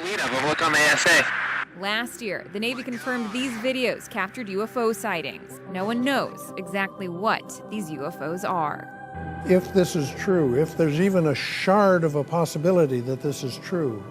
Lead up, a look on the ASA. Last year, the Navy confirmed these videos captured UFO sightings. No one knows exactly what these UFOs are. If this is true, if there's even a shard of a possibility that this is true,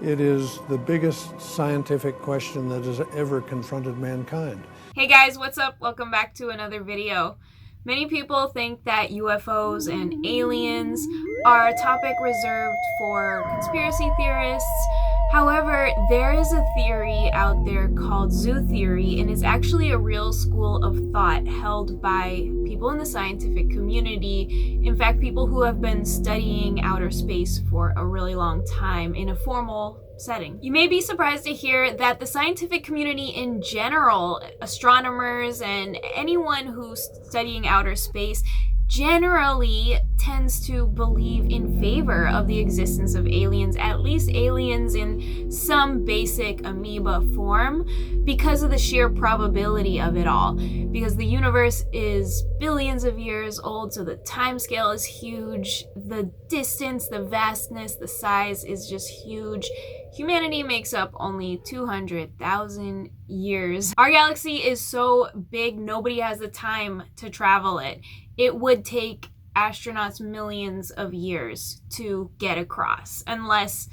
it is the biggest scientific question that has ever confronted mankind. Hey guys, what's up? Welcome back to another video. Many people think that UFOs and aliens are a topic reserved for conspiracy theorists. However, there is a theory out there called zoo theory, and it's actually a real school of thought held by people in the scientific community. In fact, people who have been studying outer space for a really long time in a formal setting. You may be surprised to hear that the scientific community in general, astronomers and anyone who's studying outer space, generally tends to believe in favor of the existence of aliens, at least aliens in some basic amoeba form, because of the sheer probability of it all. Because the universe is billions of years old, so the time scale is huge. The distance, the vastness, the size is just huge. Humanity makes up only 200,000 years. Our galaxy is so big, nobody has the time to travel it. It would take astronauts millions of years to get across, unless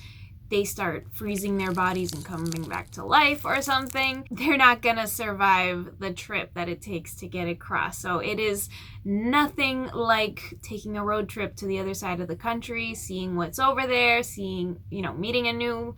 they start freezing their bodies and coming back to life or something. They're not gonna survive the trip that it takes to get across. So it is nothing like taking a road trip to the other side of the country, seeing what's over there, meeting a new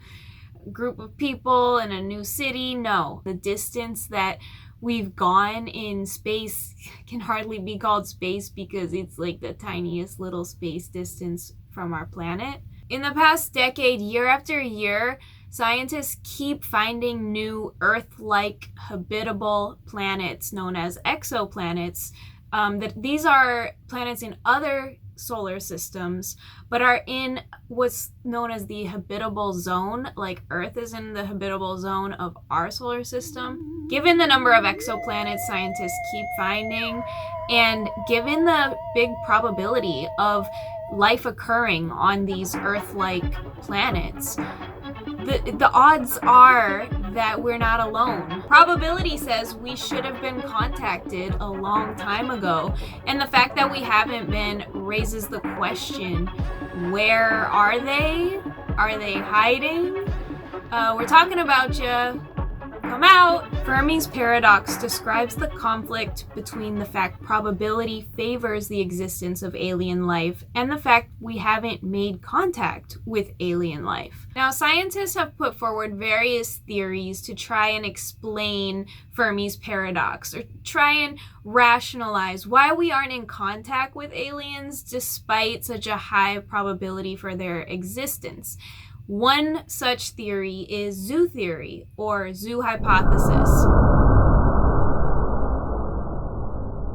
group of people in a new city. No, the distance that we've gone in space can hardly be called space because it's like the tiniest little space distance from our planet. In the past decade, year after year, scientists keep finding new Earth-like habitable planets known as exoplanets. These are planets in other solar systems, but are in what's known as the habitable zone, like Earth is in the habitable zone of our solar system. Given the number of exoplanets scientists keep finding, and given the big probability of life occurring on these Earth-like planets, the odds are that we're not alone. Probability says we should have been contacted a long time ago, and the fact that we haven't been raises the question, where are they? Are they hiding? We're talking about you. Come out! Fermi's paradox describes the conflict between the fact probability favors the existence of alien life and the fact we haven't made contact with alien life. Now, scientists have put forward various theories to try and explain Fermi's paradox, or try and rationalize why we aren't in contact with aliens despite such a high probability for their existence. One such theory is zoo theory, or zoo hypothesis.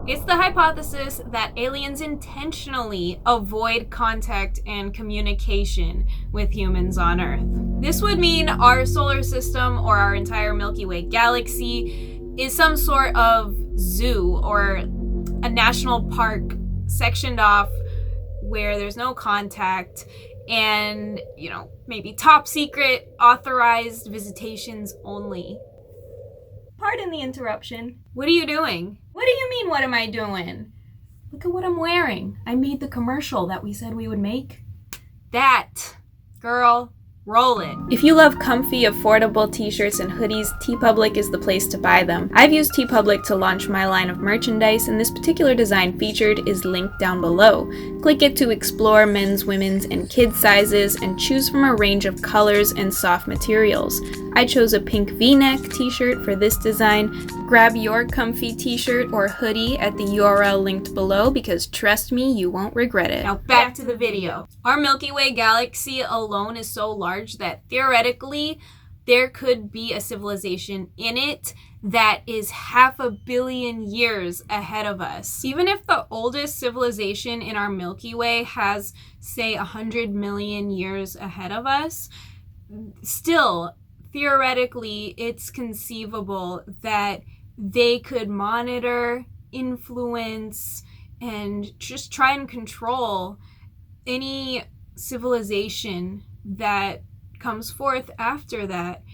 It's the hypothesis that aliens intentionally avoid contact and communication with humans on Earth. This would mean our solar system, or our entire Milky Way galaxy, is some sort of zoo or a national park sectioned off where there's no contact, and, maybe top secret, authorized visitations only. Pardon the interruption. What are you doing? What do you mean, what am I doing? Look at what I'm wearing. I made the commercial that we said we would make. That, girl, roll it. If you love comfy, affordable t-shirts and hoodies, TeePublic is the place to buy them. I've used TeePublic to launch my line of merchandise, and this particular design featured is linked down below. Click it to explore men's, women's, and kids sizes and choose from a range of colors and soft materials. I chose a pink V-neck t-shirt for this design. Grab your comfy t-shirt or hoodie at the URL linked below, because trust me, you won't regret it. Now back to the video. Our Milky Way galaxy alone is so large that theoretically there could be a civilization in it that is 500 million years ahead of us. Even if the oldest civilization in our Milky Way has, say, 100 million years ahead of us, still, theoretically, it's conceivable that they could monitor, influence, and just try and control any civilization that comes forth after that,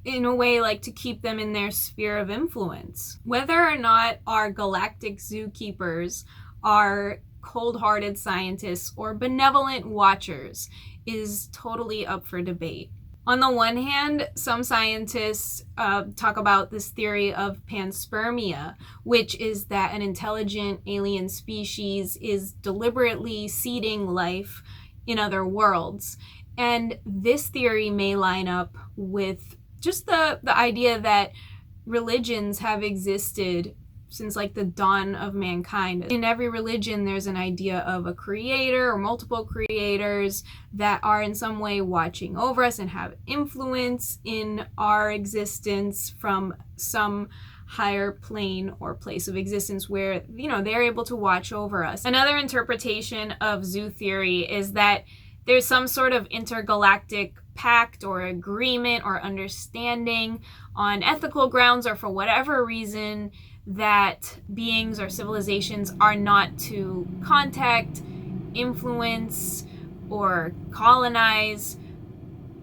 in a way like to keep them in their sphere of influence. Whether or not our galactic zookeepers are cold-hearted scientists or benevolent watchers is totally up for debate. On the one hand, some scientists talk about this theory of panspermia, which is that an intelligent alien species is deliberately seeding life in other worlds. And this theory may line up with just the idea that religions have existed since like the dawn of mankind. In every religion, there's an idea of a creator or multiple creators that are in some way watching over us and have influence in our existence from some higher plane or place of existence where, you know, they're able to watch over us. Another interpretation of zoo theory is that there's some sort of intergalactic pact or agreement or understanding on ethical grounds or for whatever reason that beings or civilizations are not to contact, influence, or colonize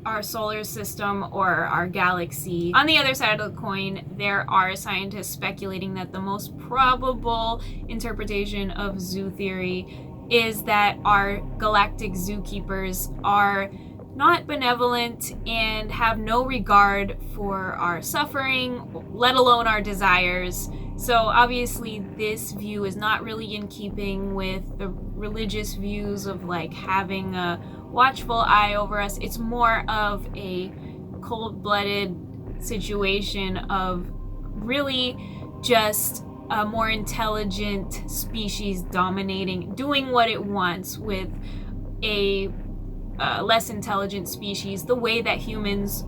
our solar system or our galaxy. On the other side of the coin, there are scientists speculating that the most probable interpretation of zoo theory is that our galactic zookeepers are not benevolent and have no regard for our suffering, let alone our desires. So obviously this view is not really in keeping with the religious views of like having a watchful eye over us. It's more of a cold-blooded situation of really just a more intelligent species dominating, doing what it wants with a less intelligent species, the way that humans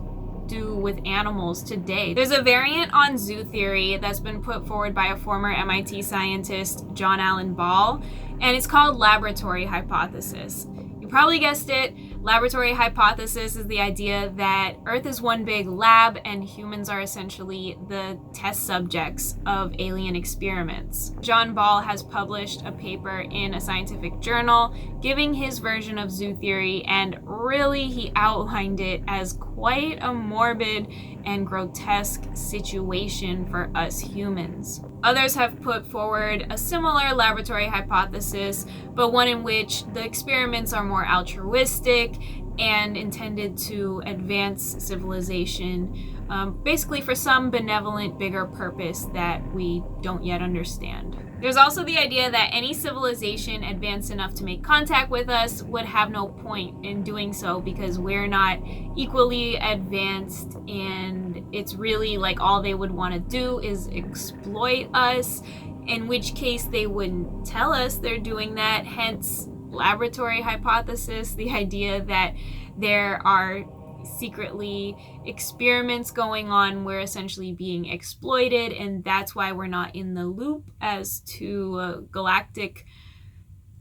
do with animals today. There's a variant on zoo theory that's been put forward by a former MIT scientist, John Allen Ball, and it's called laboratory hypothesis. You probably guessed it. Laboratory hypothesis is the idea that Earth is one big lab and humans are essentially the test subjects of alien experiments. John Ball has published a paper in a scientific journal giving his version of zoo theory, and really he outlined it as quite a morbid and grotesque situation for us humans. Others have put forward a similar laboratory hypothesis, but one in which the experiments are more altruistic and intended to advance civilization, basically for some benevolent, bigger purpose that we don't yet understand. There's also the idea that any civilization advanced enough to make contact with us would have no point in doing so because we're not equally advanced, and it's really like all they would want to do is exploit us, in which case they wouldn't tell us they're doing that, hence laboratory hypothesis, the idea that there are secretly experiments going on, we're essentially being exploited, and that's why we're not in the loop as to galactic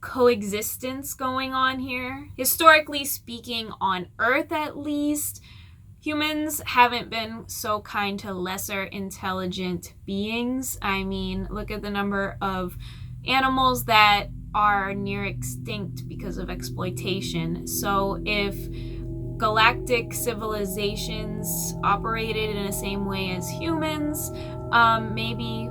coexistence going on here. Historically speaking, on Earth at least, humans haven't been so kind to lesser intelligent beings. I mean, look at the number of animals that are near extinct because of exploitation. So if galactic civilizations operated in the same way as humans, maybe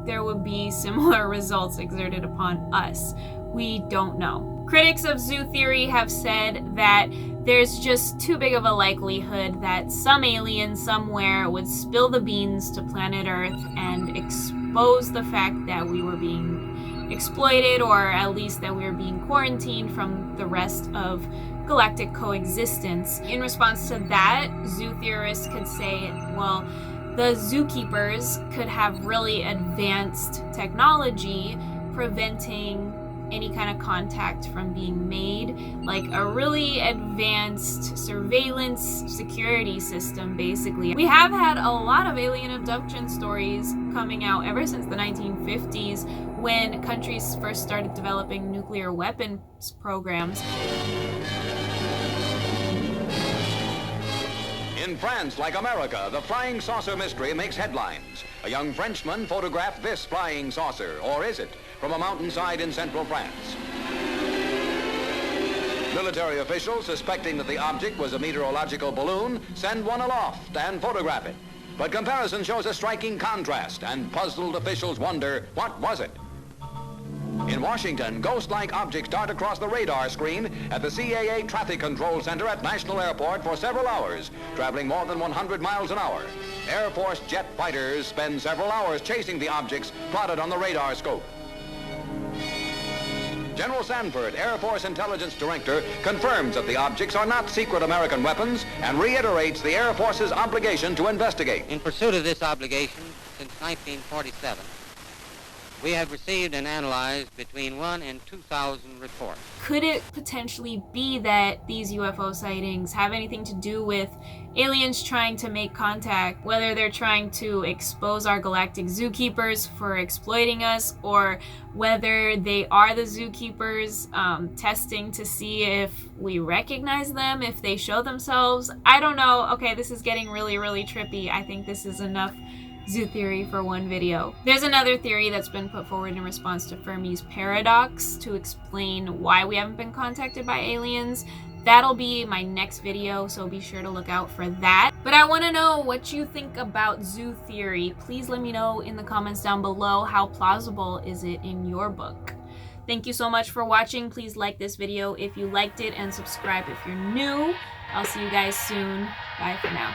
there would be similar results exerted upon us. We don't know. Critics of zoo theory have said that there's just too big of a likelihood that some alien somewhere would spill the beans to planet Earth and expose the fact that we were being exploited, or at least that we were being quarantined from the rest of galactic coexistence. In response to that, zoo theorists could say, well, the zookeepers could have really advanced technology preventing any kind of contact from being made, like a really advanced surveillance security system, basically. We have had a lot of alien abduction stories coming out ever since the 1950s, when countries first started developing nuclear weapons programs. In France, like America, the flying saucer mystery makes headlines. A young Frenchman photographed this flying saucer, or is it, from a mountainside in central France. Military officials, suspecting that the object was a meteorological balloon, send one aloft and photograph it. But comparison shows a striking contrast, and puzzled officials wonder, what was it? In Washington, ghost-like objects dart across the radar screen at the CAA Traffic Control Center at National Airport for several hours, traveling more than 100 miles an hour. Air Force jet fighters spend several hours chasing the objects plotted on the radar scope. General Sanford, Air Force Intelligence Director, confirms that the objects are not secret American weapons and reiterates the Air Force's obligation to investigate. In pursuit of this obligation, since 1947, we have received and analyzed between 1,000 and 2,000 reports. Could it potentially be that these UFO sightings have anything to do with aliens trying to make contact, whether they're trying to expose our galactic zookeepers for exploiting us, or whether they are the zookeepers testing to see if we recognize them, if they show themselves? I don't know. Okay, this is getting really, really trippy. I think this is enough zoo theory for one video. There's another theory that's been put forward in response to Fermi's Paradox to explain why we haven't been contacted by aliens. That'll be my next video, so be sure to look out for that. But I want to know what you think about zoo theory. Please let me know in the comments down below. How plausible is it in your book? Thank you so much for watching. Please like this video if you liked it and subscribe if you're new. I'll see you guys soon. Bye for now.